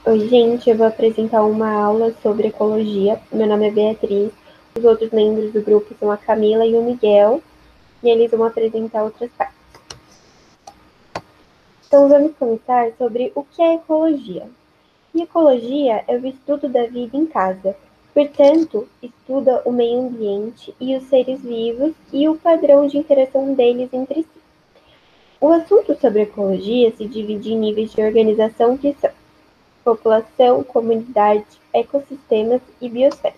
Oi, gente, eu vou apresentar uma aula sobre ecologia. Meu nome é Beatriz. Os outros membros do grupo são a Camila e o Miguel, e eles vão apresentar outras partes. Então, vamos começar sobre o que é ecologia. E ecologia é o estudo da vida em casa. Portanto, estuda o meio ambiente e os seres vivos e o padrão de interação deles entre si. O assunto sobre ecologia se divide em níveis de organização que são população, comunidade, ecossistemas e biosfera.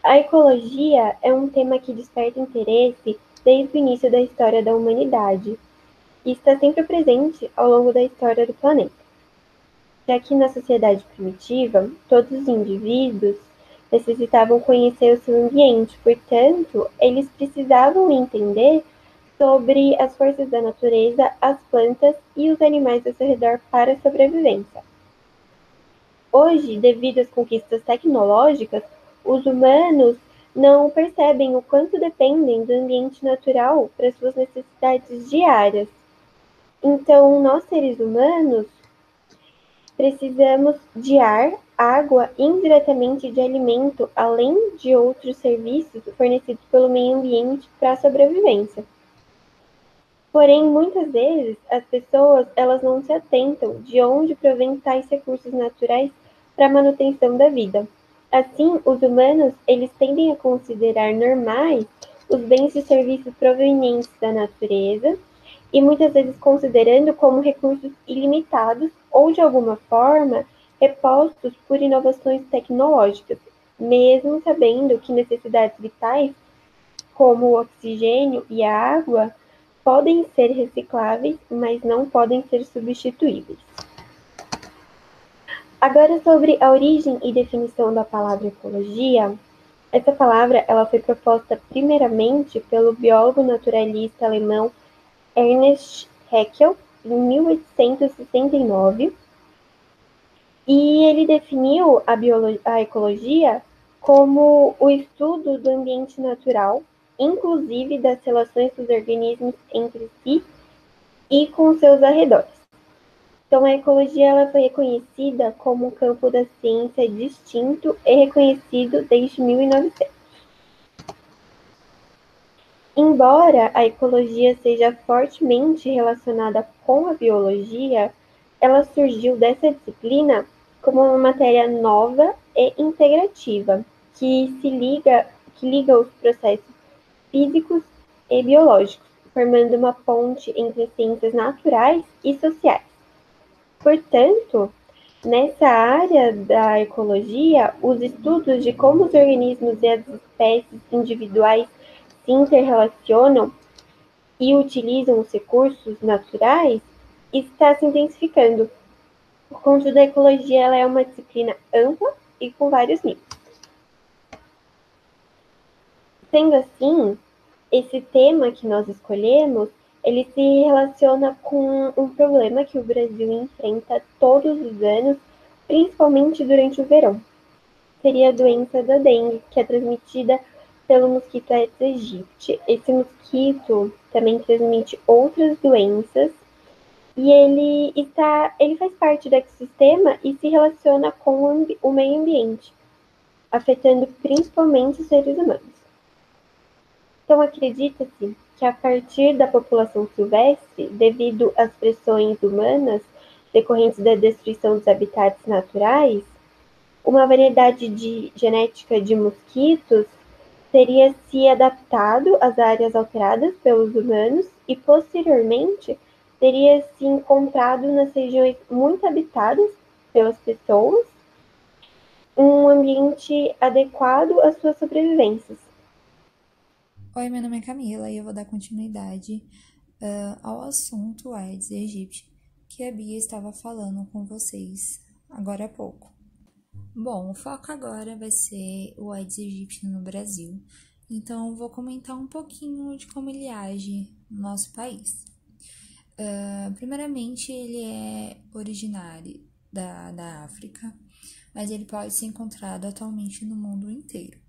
A ecologia é um tema que desperta interesse desde o início da história da humanidade e está sempre presente ao longo da história do planeta. Já que na sociedade primitiva, todos os indivíduos necessitavam conhecer o seu ambiente, portanto, eles precisavam entender sobre as forças da natureza, as plantas e os animais ao seu redor para a sobrevivência. Hoje, devido às conquistas tecnológicas, os humanos não percebem o quanto dependem do ambiente natural para suas necessidades diárias. Então, nós seres humanos precisamos de ar, água e indiretamente de alimento, além de outros serviços fornecidos pelo meio ambiente para a sobrevivência. Porém, muitas vezes, as pessoas elas não se atentam de onde provém tais recursos naturais para a manutenção da vida. Assim, os humanos eles tendem a considerar normais os bens e serviços provenientes da natureza e muitas vezes considerando como recursos ilimitados ou, de alguma forma, repostos por inovações tecnológicas, mesmo sabendo que necessidades vitais, como o oxigênio e a água, podem ser recicláveis, mas não podem ser substituíveis. Agora, sobre a origem e definição da palavra ecologia, essa palavra ela foi proposta primeiramente pelo biólogo naturalista alemão Ernst Haeckel em 1869, e ele definiu a ecologia como o estudo do ambiente natural, inclusive das relações dos organismos entre si e com seus arredores. Então, a ecologia ela foi reconhecida como um campo da ciência distinto e reconhecido desde 1900. Embora a ecologia seja fortemente relacionada com a biologia, ela surgiu dessa disciplina como uma matéria nova e integrativa, que liga os processos físicos e biológicos, formando uma ponte entre as ciências naturais e sociais. Portanto, nessa área da ecologia, os estudos de como os organismos e as espécies individuais se interrelacionam e utilizam os recursos naturais está se intensificando. Por conta da ecologia, ela é uma disciplina ampla e com vários níveis. Sendo assim, esse tema que nós escolhemos, ele se relaciona com um problema que o Brasil enfrenta todos os anos, principalmente durante o verão. Seria a doença da dengue, que é transmitida pelo mosquito Aedes aegypti. Esse mosquito também transmite outras doenças e ele faz parte do ecossistema e se relaciona com o meio ambiente, afetando principalmente os seres humanos. Então, acredita-se que a partir da população silvestre, devido às pressões humanas decorrentes da destruição dos habitats naturais, uma variedade genética de mosquitos teria se adaptado às áreas alteradas pelos humanos e, posteriormente, teria se encontrado nas regiões muito habitadas pelas pessoas um ambiente adequado às suas sobrevivências. Oi, meu nome é Camila e eu vou dar continuidade ao assunto Aedes aegypti que a Bia estava falando com vocês agora há pouco. Bom, o foco agora vai ser o Aedes aegypti no Brasil, então eu vou comentar um pouquinho de como ele age no nosso país. Primeiramente, ele é originário da África, mas ele pode ser encontrado atualmente no mundo inteiro,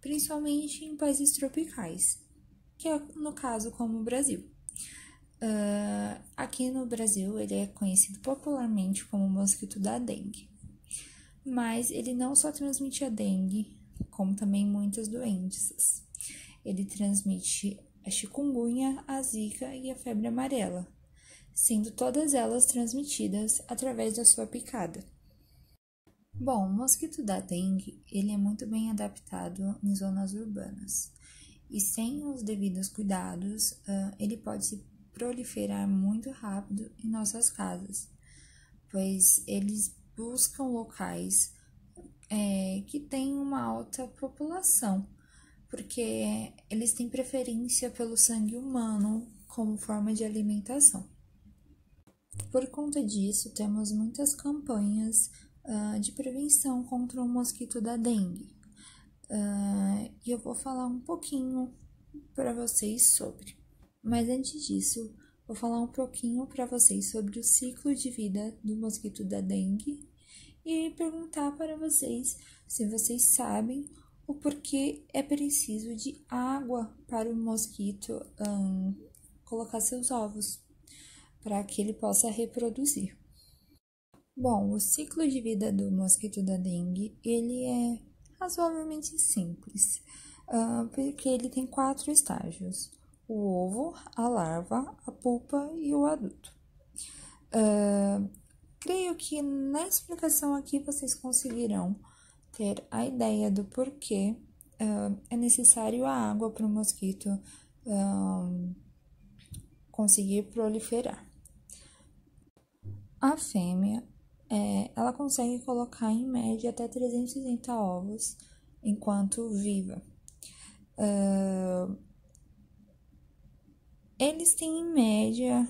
principalmente em países tropicais, que é no caso como o Brasil. Aqui no Brasil, ele é conhecido popularmente como mosquito da dengue. Mas ele não só transmite a dengue, como também muitas doenças. Ele transmite a chikungunya, a zika e a febre amarela, sendo todas elas transmitidas através da sua picada. Bom, o mosquito da dengue, ele é muito bem adaptado em zonas urbanas. E sem os devidos cuidados, ele pode se proliferar muito rápido em nossas casas, pois eles buscam locais que têm uma alta população, porque eles têm preferência pelo sangue humano como forma de alimentação. Por conta disso, temos muitas campanhas de prevenção contra o mosquito da dengue. E eu vou falar um pouquinho para vocês sobre. Mas antes disso, vou falar um pouquinho para vocês sobre o ciclo de vida do mosquito da dengue e perguntar para vocês se vocês sabem o porquê é preciso de água para o mosquito colocar seus ovos, para que ele possa reproduzir. Bom, o ciclo de vida do mosquito da dengue, ele é razoavelmente simples, porque ele tem 4 estágios: o ovo, a larva, a pupa e o adulto. Creio que na explicação aqui vocês conseguirão ter a ideia do porquê é necessário a água para o mosquito conseguir proliferar. A fêmea, ela consegue colocar em média até 360 ovos enquanto viva. Eles têm em média,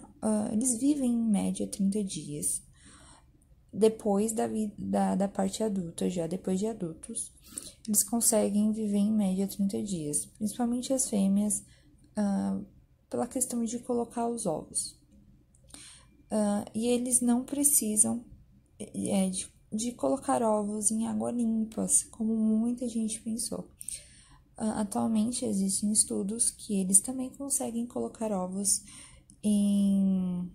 eles vivem em média 30 dias. Depois da parte adulta, já depois de adultos, eles conseguem viver em média 30 dias, principalmente as fêmeas, pela questão de colocar os ovos. E eles não precisam de colocar ovos em água limpas, como muita gente pensou. Atualmente existem estudos que eles também conseguem colocar ovos em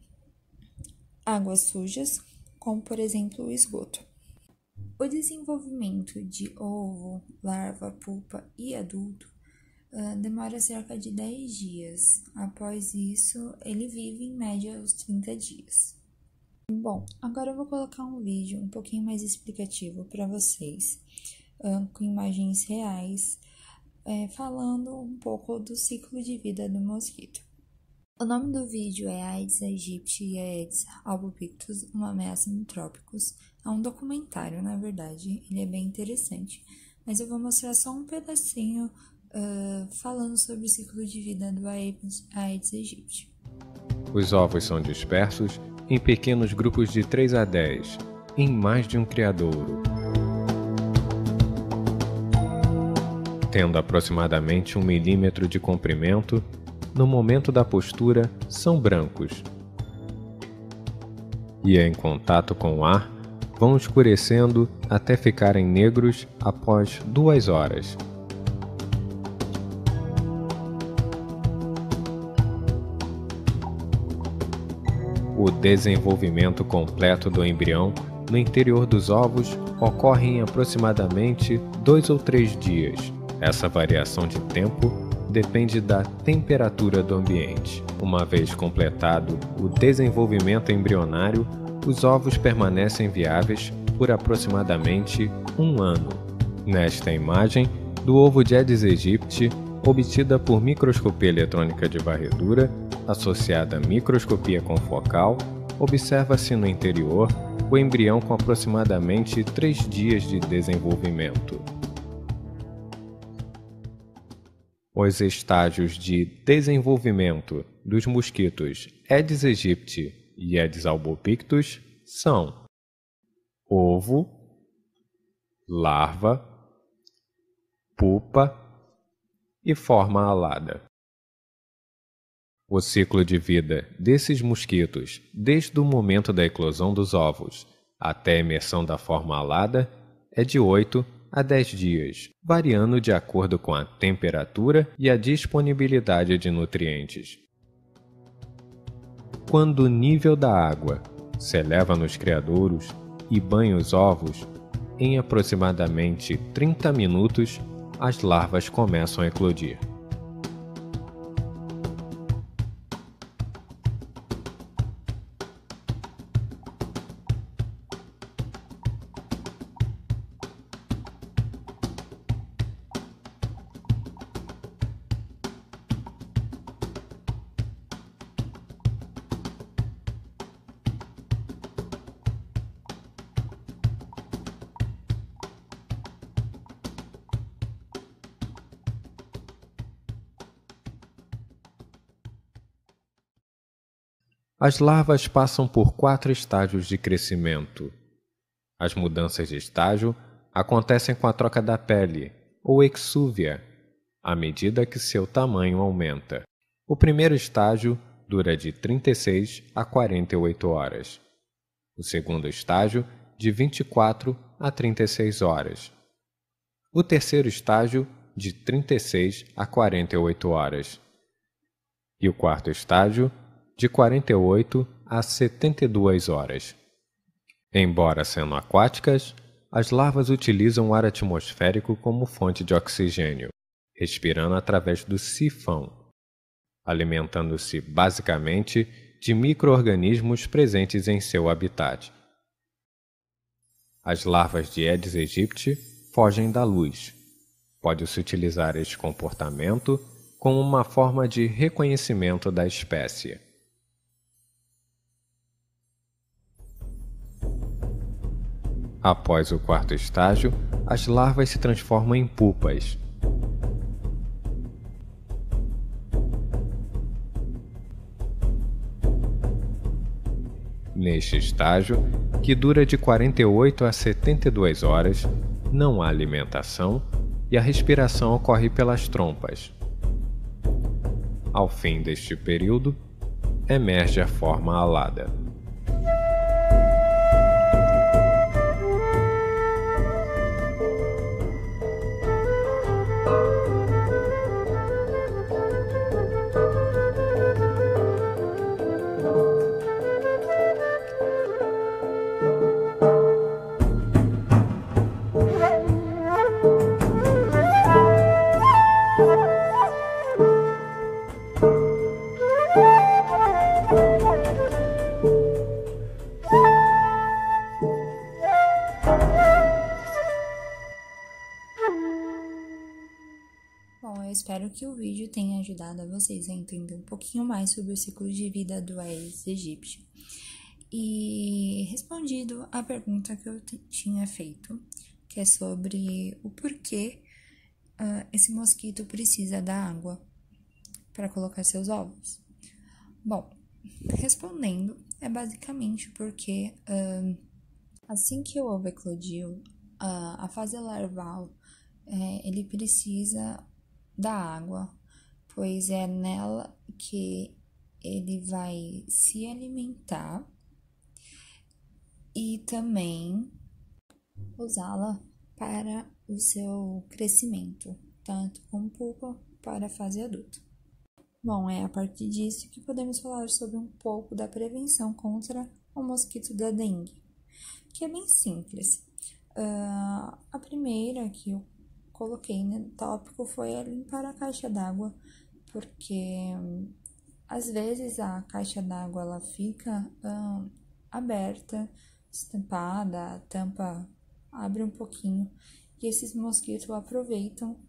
águas sujas, como por exemplo o esgoto. O desenvolvimento de ovo, larva, pupa e adulto demora cerca de 10 dias. Após isso, ele vive em média os 30 dias. Bom, agora eu vou colocar um vídeo um pouquinho mais explicativo para vocês, com imagens reais, falando um pouco do ciclo de vida do mosquito. O nome do vídeo é Aedes aegypti e Aedes albopictus, uma ameaça nos trópicos. É um documentário, na verdade, ele é bem interessante, mas eu vou mostrar só um pedacinho falando sobre o ciclo de vida do Aedes aegypti. Os ovos são dispersos em pequenos grupos de 3 a 10, em mais de um criadouro. Tendo aproximadamente 1 milímetro de comprimento, no momento da postura são brancos. E em contato com o ar, vão escurecendo até ficarem negros após 2 horas. O desenvolvimento completo do embrião no interior dos ovos ocorre em aproximadamente 2 ou 3 dias. Essa variação de tempo depende da temperatura do ambiente. Uma vez completado o desenvolvimento embrionário, os ovos permanecem viáveis por aproximadamente 1 ano. Nesta imagem do ovo de Aedes aegypti, obtida por microscopia eletrônica de varredura, associada à microscopia confocal, observa-se no interior o embrião com aproximadamente 3 dias de desenvolvimento. Os estágios de desenvolvimento dos mosquitos Aedes aegypti e Aedes albopictus são ovo, larva, pupa e forma alada. O ciclo de vida desses mosquitos, desde o momento da eclosão dos ovos até a emersão da forma alada, é de 8 a 10 dias, variando de acordo com a temperatura e a disponibilidade de nutrientes. Quando o nível da água se eleva nos criadouros e banha os ovos, em aproximadamente 30 minutos, as larvas começam a eclodir. As larvas passam por 4 estágios de crescimento. As mudanças de estágio acontecem com a troca da pele, ou exúvia, à medida que seu tamanho aumenta. O primeiro estágio dura de 36 a 48 horas. O segundo estágio, de 24 a 36 horas. O terceiro estágio, de 36 a 48 horas. E o quarto estágio, de 48 a 72 horas. Embora sendo aquáticas, as larvas utilizam o ar atmosférico como fonte de oxigênio, respirando através do sifão, alimentando-se basicamente de micro-organismos presentes em seu habitat. As larvas de Aedes aegypti fogem da luz. Pode-se utilizar este comportamento como uma forma de reconhecimento da espécie. Após o quarto estágio, as larvas se transformam em pupas. Neste estágio, que dura de 48 a 72 horas, não há alimentação e a respiração ocorre pelas trompas. Ao fim deste período, emerge a forma alada. Bom, eu espero que o vídeo tenha ajudado a vocês a entender um pouquinho mais sobre o ciclo de vida do Aedes aegypti. E respondido a pergunta que eu tinha feito, que é sobre o porquê esse mosquito precisa da água para colocar seus ovos. Bom, respondendo, é basicamente porque assim que o ovo eclodiu, a fase larval, ele precisa da água, pois é nela que ele vai se alimentar e também usá-la para o seu crescimento, tanto como pupa para a fase adulta. Bom, é a partir disso que podemos falar sobre um pouco da prevenção contra o mosquito da dengue, que é bem simples. A primeira que eu coloquei no tópico foi a limpar a caixa d'água, porque às vezes a caixa d'água ela fica aberta, estampada, a tampa abre um pouquinho e esses mosquitos aproveitam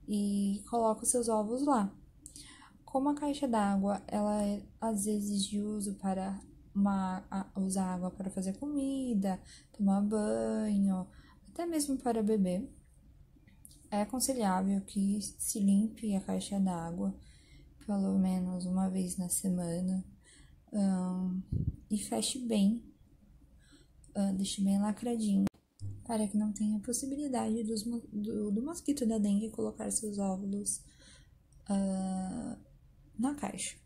e colocam seus ovos lá. Como a caixa d'água ela é às vezes de uso para usar água para fazer comida, tomar banho, até mesmo para beber, é aconselhável que se limpe a caixa d'água pelo menos uma vez na semana e feche bem, deixe bem lacradinho, para que não tenha possibilidade do mosquito da dengue colocar seus óvulos na caixa.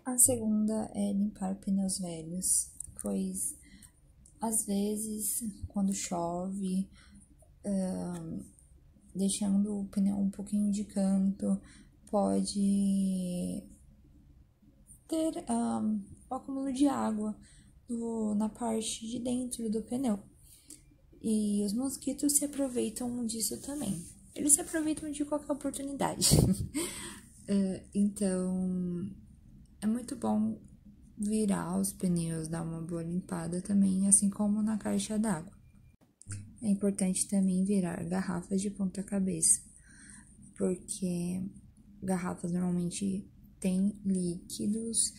A segunda é limpar pneus velhos, pois às vezes quando chove, deixando o pneu um pouquinho de canto, pode ter o acúmulo de água na parte de dentro do pneu. E os mosquitos se aproveitam disso também. Eles se aproveitam de qualquer oportunidade. Então, é muito bom virar os pneus, dar uma boa limpada também, assim como na caixa d'água. É importante também virar garrafas de ponta cabeça, porque garrafas normalmente têm líquidos,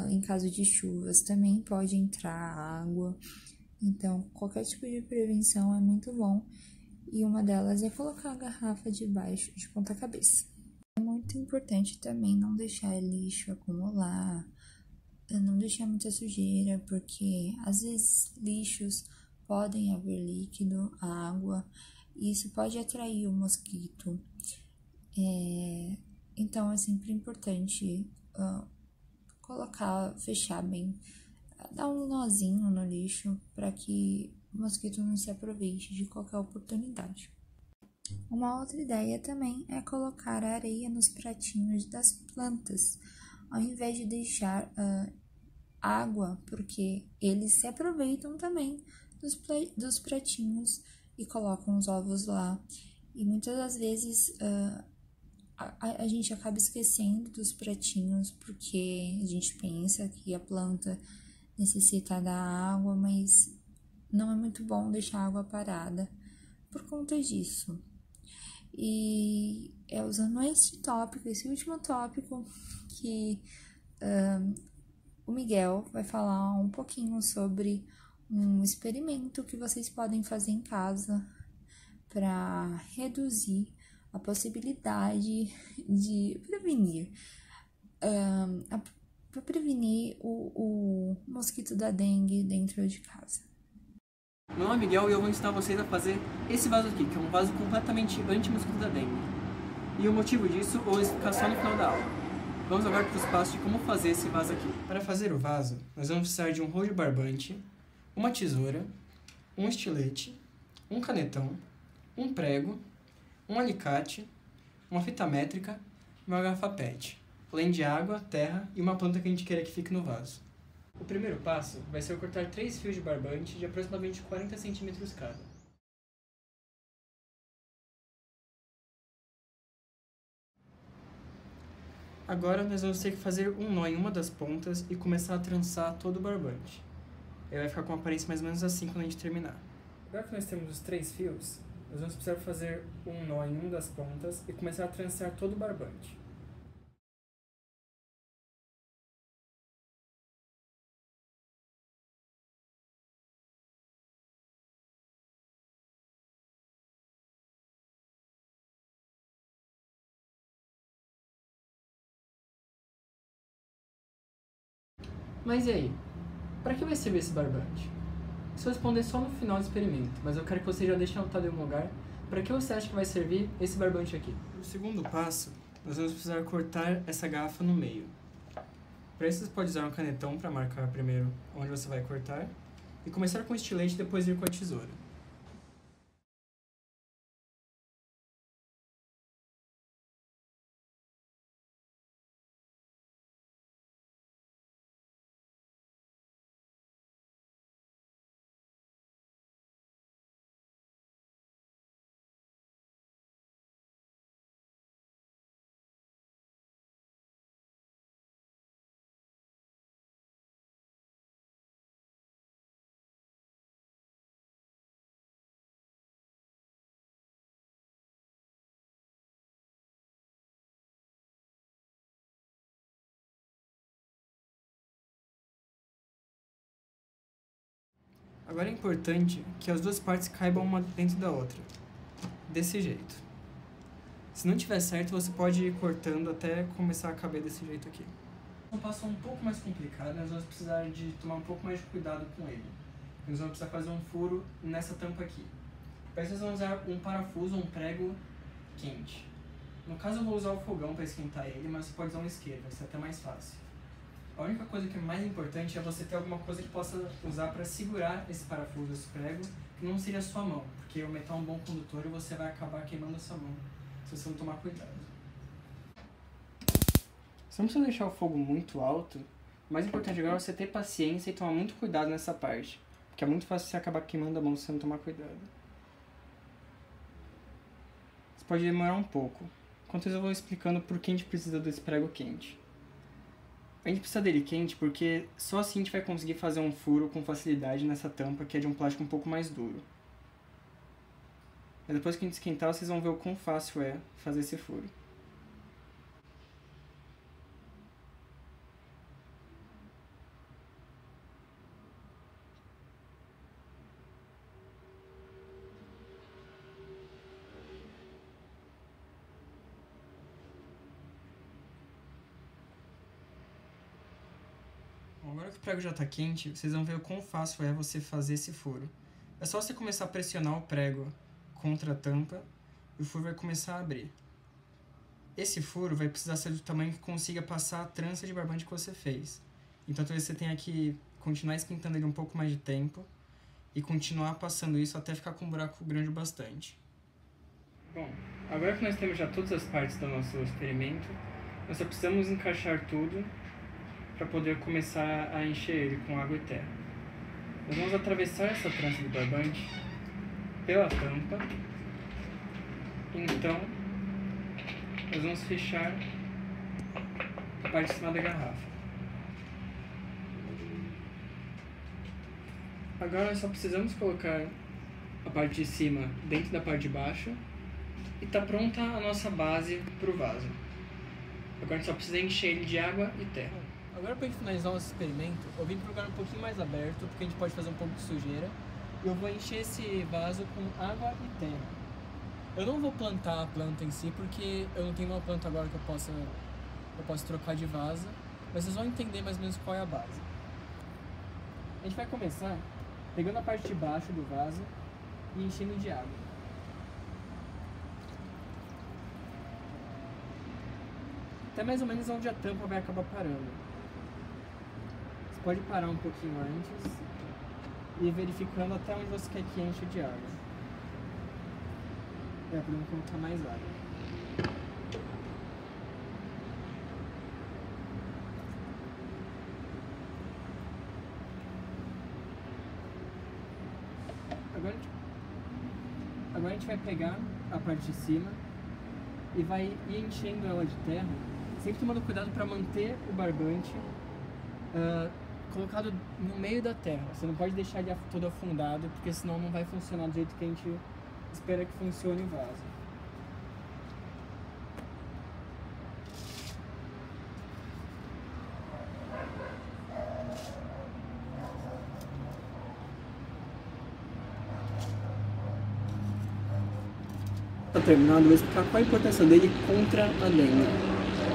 em caso de chuvas também pode entrar água, então qualquer tipo de prevenção é muito bom, e uma delas é colocar a garrafa debaixo de ponta cabeça. É muito importante também não deixar lixo acumular, não deixar muita sujeira, porque às vezes lixos podem haver líquido, água, e isso pode atrair o mosquito. Então é sempre importante fechar bem, dar um nozinho no lixo para que o mosquito não se aproveite de qualquer oportunidade. Uma outra ideia também é colocar areia nos pratinhos das plantas, ao invés de deixar água, porque eles se aproveitam também dos pratinhos e colocam os ovos lá. E muitas das vezes a gente acaba esquecendo dos pratinhos, porque a gente pensa que a planta necessita da água, mas não é muito bom deixar a água parada por conta disso. E é usando esse último tópico, que o Miguel vai falar um pouquinho sobre um experimento que vocês podem fazer em casa para reduzir a possibilidade de prevenir o mosquito da dengue dentro de casa. Meu nome é Miguel e eu vou ensinar vocês a fazer esse vaso aqui, que é um vaso completamente anti-mosquito da dengue. E o motivo disso eu vou explicar só no final da aula. Vamos agora para os passos de como fazer esse vaso aqui. Para fazer o vaso, nós vamos precisar de um rolo de barbante, uma tesoura, um estilete, um canetão, um prego, um alicate, uma fita métrica e uma garrafa PET, além de água, terra e uma planta que a gente queira que fique no vaso. O primeiro passo vai ser cortar 3 fios de barbante de aproximadamente 40 centímetros cada. Agora nós vamos ter que fazer um nó em uma das pontas e começar a trançar todo o barbante. Ele vai ficar com uma aparência mais ou menos assim quando a gente terminar. Agora que nós temos os 3 fios, nós vamos precisar fazer um nó em uma das pontas e começar a trançar todo o barbante. Mas e aí? Para que vai servir esse barbante? Isso eu responder só no final do experimento, mas eu quero que você já deixe anotado em algum lugar para que você acha que vai servir esse barbante aqui. No segundo passo, nós vamos precisar cortar essa garrafa no meio. Para isso você pode usar um canetão para marcar primeiro onde você vai cortar e começar com o estilete e depois ir com a tesoura. Agora é importante que as duas partes caibam uma dentro da outra, desse jeito. Se não tiver certo, você pode ir cortando até começar a caber desse jeito aqui. Um passo um pouco mais complicado, nós vamos precisar de tomar um pouco mais de cuidado com ele. Nós vamos precisar fazer um furo nessa tampa aqui. Para isso, nós vamos usar um parafuso ou um prego quente. No caso, eu vou usar o fogão para esquentar ele, mas você pode usar um isqueiro, vai ser até mais fácil. A única coisa que é mais importante é você ter alguma coisa que possa usar para segurar esse parafuso, esse prego, que não seja a sua mão, porque o metal é um bom condutor e você vai acabar queimando a sua mão, se você não tomar cuidado. Se não precisa deixar o fogo muito alto, O mais importante agora é você ter paciência e tomar muito cuidado nessa parte. Porque é muito fácil você acabar queimando a mão se você não tomar cuidado. Isso pode demorar um pouco. Enquanto isso eu vou explicando por que a gente precisa desse prego quente. A gente precisa dele quente porque só assim a gente vai conseguir fazer um furo com facilidade nessa tampa que é de um plástico um pouco mais duro. Mas depois que a gente esquentar, vocês vão ver o quão fácil é fazer esse furo. Agora que o prego já está quente, vocês vão ver o quão fácil é você fazer esse furo. É só você começar a pressionar o prego contra a tampa e o furo vai começar a abrir. Esse furo vai precisar ser do tamanho que consiga passar a trança de barbante que você fez. Então talvez você tenha que continuar esquentando ele um pouco mais de tempo e continuar passando isso até ficar com um buraco grande o bastante. Bom, agora que nós temos já todas as partes do nosso experimento, nós só precisamos encaixar tudo para poder começar a encher ele com água e terra. Nós vamos atravessar essa trança de barbante pela tampa. Então, nós vamos fechar a parte de cima da garrafa. Agora nós só precisamos colocar a parte de cima dentro da parte de baixo e está pronta a nossa base para o vaso. Agora a gente só precisa encher ele de água e terra. Agora, para a gente finalizar o nosso experimento, eu vim para um lugar um pouquinho mais aberto, porque a gente pode fazer um pouco de sujeira. E eu vou encher esse vaso com água e terra. Eu não vou plantar a planta em si, porque eu não tenho uma planta agora que eu possa trocar de vaso, mas vocês vão entender mais ou menos qual é a base. A gente vai começar pegando a parte de baixo do vaso e enchendo de água. Até mais ou menos onde a tampa vai acabar parando. Você pode parar um pouquinho antes e ir verificando até onde você quer que enche de água. Podemos colocar mais água. Agora a gente vai pegar a parte de cima e vai ir enchendo ela de terra, sempre tomando cuidado para manter o barbante colocado no meio da terra. Você não pode deixar ele todo afundado, porque senão não vai funcionar do jeito que a gente espera que funcione o vaso. Para terminado, eu vou explicar qual a importância dele contra a dengue.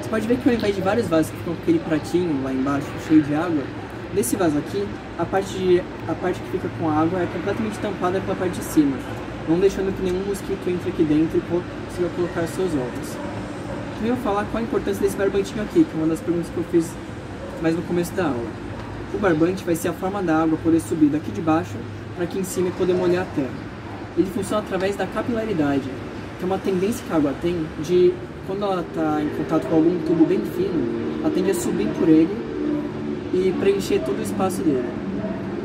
Você pode ver que ao invés de vários vasos que ficam com aquele pratinho lá embaixo cheio de água, nesse vaso aqui, a parte que fica com a água é completamente tampada pela parte de cima, não deixando que nenhum mosquito entre aqui dentro e consiga colocar seus ovos. Também vou falar qual a importância desse barbantinho aqui, que é uma das perguntas que eu fiz mais no começo da aula. O barbante vai ser a forma da água poder subir daqui de baixo para aqui em cima e poder molhar a terra. Ele funciona através da capilaridade, que é uma tendência que a água tem de, quando ela está em contato com algum tubo bem fino, ela tende a subir por ele e preencher todo o espaço dele.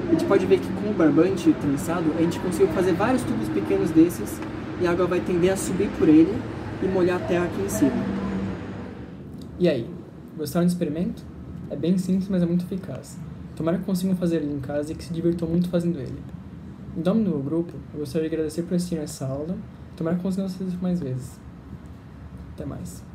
A gente pode ver que com o barbante trançado, a gente conseguiu fazer vários tubos pequenos desses e a água vai tender a subir por ele e molhar a terra aqui em cima. E aí, gostaram do experimento? É bem simples, mas é muito eficaz. Tomara que consigam fazer ele em casa e que se divirtam muito fazendo ele. Em nome do meu grupo, eu gostaria de agradecer por assistir essa aula. Tomara que consigam fazer isso mais vezes. Até mais.